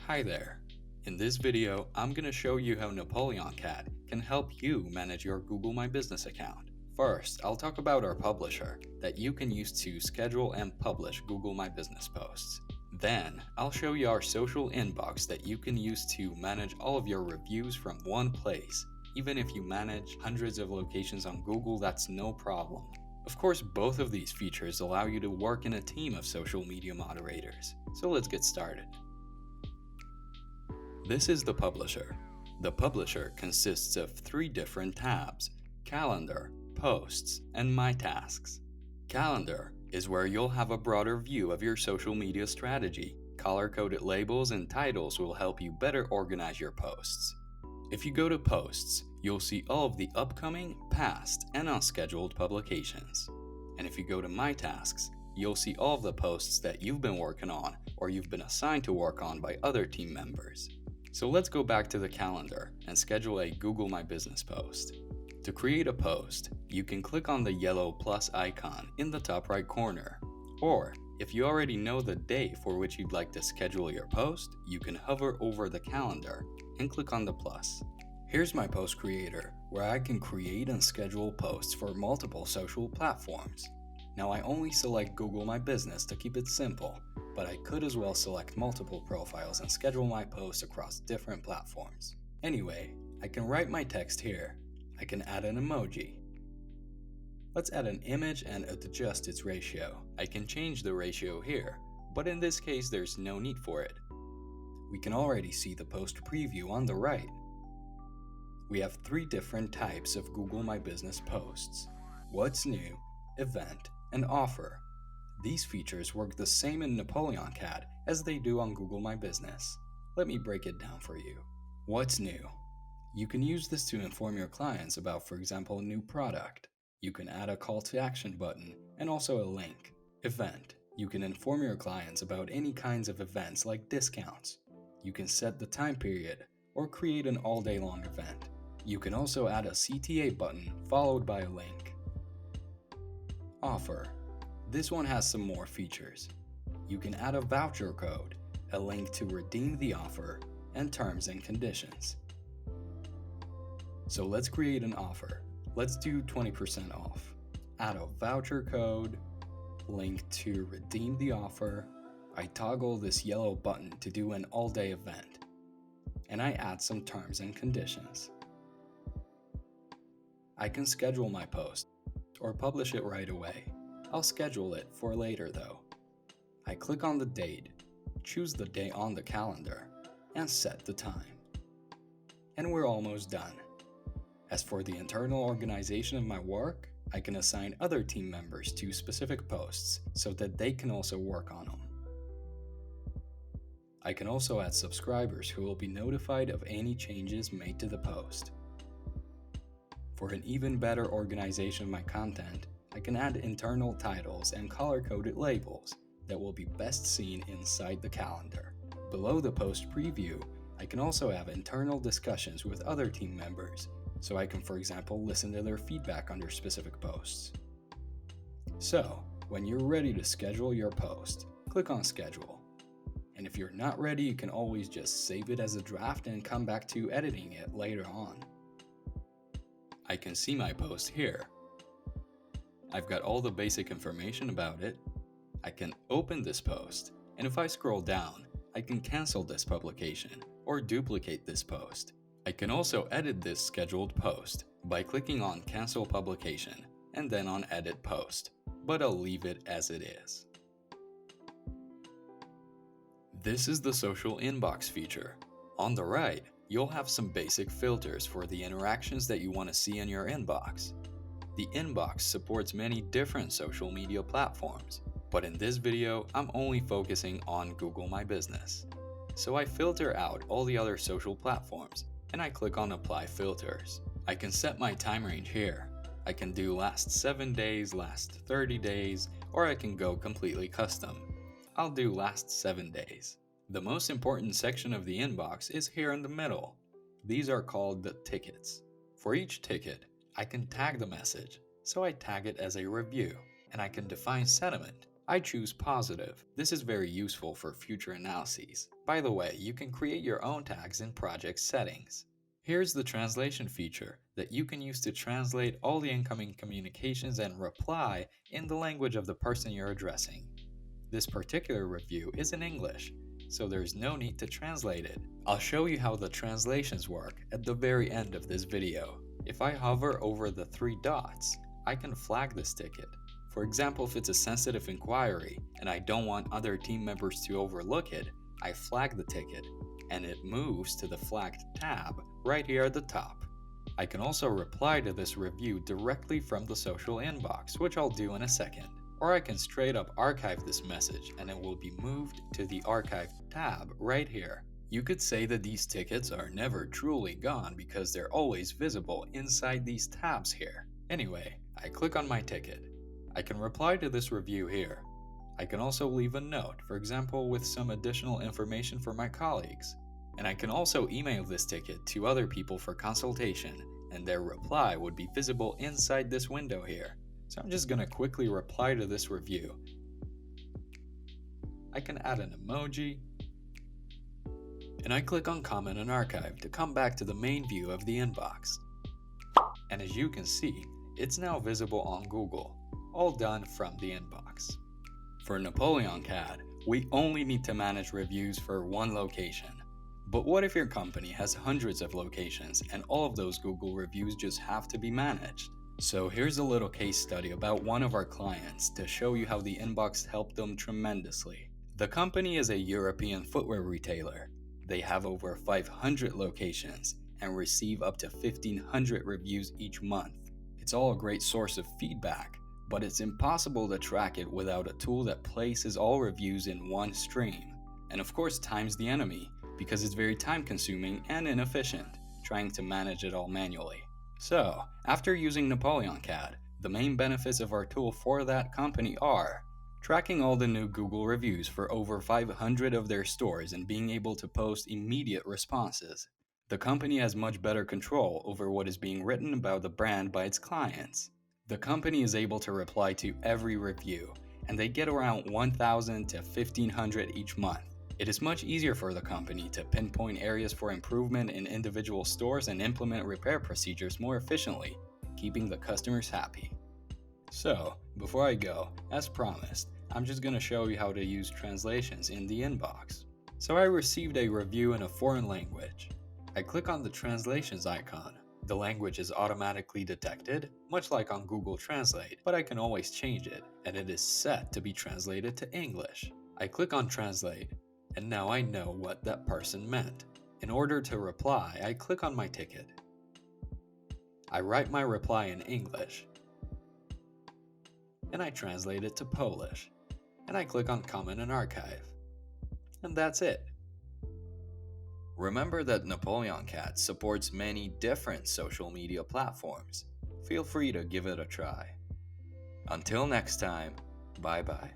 Hi there. In this video, I'm going to show you how NapoleonCat can help you manage your Google My Business account. First, I'll talk about our publisher that you can use to schedule and publish Google My Business posts. Then, I'll show you our social inbox that you can use to manage all of your reviews from one place. Even if you manage hundreds of locations on Google, that's no problem. Of course, both of these features allow you to work in a team of social media moderators. So let's get started. This is the publisher. The publisher consists of 3 different tabs: Calendar, Posts, and My Tasks. Calendar is where you'll have a broader view of your social media strategy. Color-coded labels and titles will help you better organize your posts. If you go to Posts, you'll see all of the upcoming, past, and unscheduled publications. And if you go to My Tasks, you'll see all of the posts that you've been working on or you've been assigned to work on by other team members. So let's go back to the calendar and schedule a Google My Business post. To create a post, you can click on the yellow plus icon in the top right corner. Or, if you already know the day for which you'd like to schedule your post, you can hover over the calendar and click on the plus. Here's my post creator, where I can create and schedule posts for multiple social platforms. Now I only select Google My Business to keep it simple, but I could as well select multiple profiles and schedule my posts across different platforms. Anyway, I can write my text here. I can add an emoji. Let's add an image and adjust its ratio. I can change the ratio here, but in this case there's no need for it. We can already see the post preview on the right. We have 3 different types of Google My Business posts: What's New, Event, and Offer. These features work the same in NapoleonCat as they do on Google My Business. Let me break it down for you. What's new? You can use this to inform your clients about, for example, a new product. You can add a call to action button and also a link. Event. You can inform your clients about any kinds of events like discounts. You can set the time period or create an all-day long event. You can also add a CTA button followed by a link. Offer. This one has some more features. You can add a voucher code, a link to redeem the offer, and terms and conditions. So let's create an offer. Let's do 20% off. Add a voucher code, link to redeem the offer. I toggle this yellow button to do an all-day event. And I add some terms and conditions. I can schedule my post or publish it right away. I'll schedule it for later though. I click on the date, choose the day on the calendar, and set the time. And we're almost done. As for the internal organization of my work, I can assign other team members to specific posts so that they can also work on them. I can also add subscribers who will be notified of any changes made to the post. For an even better organization of my content, I can add internal titles and color-coded labels that will be best seen inside the calendar. Below the post preview, I can also have internal discussions with other team members, so I can, for example, listen to their feedback under specific posts. So, when you're ready to schedule your post, click on Schedule. And if you're not ready, you can always just save it as a draft and come back to editing it later on. I can see my post here. I've got all the basic information about it. I can open this post, and if I scroll down, I can cancel this publication or duplicate this post. I can also edit this scheduled post by clicking on Cancel Publication and then on Edit Post, but I'll leave it as it is. This is the social inbox feature. On the right, you'll have some basic filters for the interactions that you want to see in your inbox. The inbox supports many different social media platforms, but in this video, I'm only focusing on Google My Business. So I filter out all the other social platforms, and I click on Apply Filters. I can set my time range here. I can do last 7 days, last 30 days, or I can go completely custom. I'll do last 7 days. The most important section of the inbox is here in the middle. These are called the tickets. For each ticket, I can tag the message, so I tag it as a review, and I can define sentiment. I choose positive. This is very useful for future analyses. By the way, you can create your own tags in project settings. Here's the translation feature that you can use to translate all the incoming communications and reply in the language of the person you're addressing. This particular review is in English, so there's no need to translate it. I'll show you how the translations work at the very end of this video. If I hover over the three dots, I can flag this ticket. For example, if it's a sensitive inquiry and I don't want other team members to overlook it, I flag the ticket and it moves to the flagged tab right here at the top. I can also reply to this review directly from the social inbox, which I'll do in a second. Or I can straight up archive this message and it will be moved to the archive tab right here. You could say that these tickets are never truly gone because they're always visible inside these tabs here. Anyway, I click on my ticket. I can reply to this review here. I can also leave a note, for example with some additional information for my colleagues. And I can also email this ticket to other people for consultation, and their reply would be visible inside this window here. So I'm just going to quickly reply to this review. I can add an emoji, and I click on Comment and Archive to come back to the main view of the inbox. And as you can see, it's now visible on Google, all done from the inbox. For NapoleonCat, we only need to manage reviews for one location. But what if your company has hundreds of locations and all of those Google reviews just have to be managed? So here's a little case study about one of our clients to show you how the inbox helped them tremendously. The company is a European footwear retailer. They have over 500 locations and receive up to 1,500 reviews each month. It's all a great source of feedback, but it's impossible to track it without a tool that places all reviews in one stream. And of course, time's the enemy, because it's very time consuming and inefficient trying to manage it all manually. So, after using NapoleonCat, the main benefits of our tool for that company are tracking all the new Google reviews for over 500 of their stores and being able to post immediate responses. The company has much better control over what is being written about the brand by its clients. The company is able to reply to every review, and they get around 1,000 to 1,500 each month. It is much easier for the company to pinpoint areas for improvement in individual stores and implement repair procedures more efficiently, keeping the customers happy. So, before I go, as promised, I'm just going to show you how to use translations in the inbox. So I received a review in a foreign language. I click on the translations icon. The language is automatically detected, much like on Google Translate, but I can always change it, and it is set to be translated to English. I click on Translate, and now I know what that person meant. In order to reply, I click on my ticket. I write my reply in English, and I translate it to Polish, and I click on Comment and Archive. And that's it. Remember that NapoleonCat supports many different social media platforms. Feel free to give it a try. Until next time, bye bye.